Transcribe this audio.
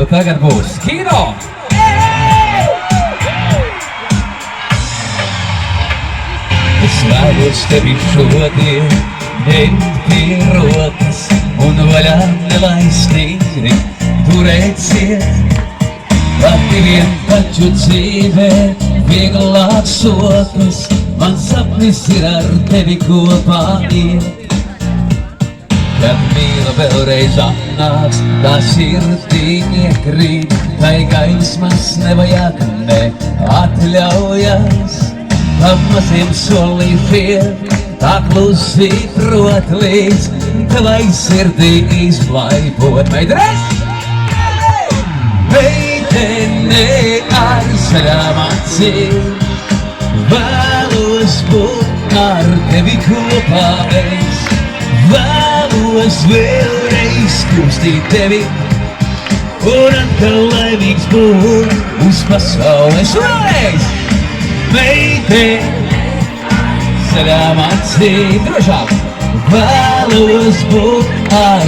tagad būs kino! Es vēlos tevi šodien ņemt pie rokas un vaļā nelaistīgi turēsiet. Pati vien taču dzīvē vieglāk sokas, man sapnis ir ar tevi kopā iet. Kad mīla vēlreiz atnāks, tā sirdī iekrīt, tai gaismas nevajag ne atļaujas. Ap maziem solīšiem, tā klusi prot līdz, tavai sirdī izlaipot. Meitenes! Meitene ar zaļām acīm, vēlos būt ar tevi kopā es. Vēlos vēlreiz kustīt tevi un atkal laimīgs būt uz pasaules. Vēlreiz! Meitene, zaļām acīm, drošāk, vēlos būt ar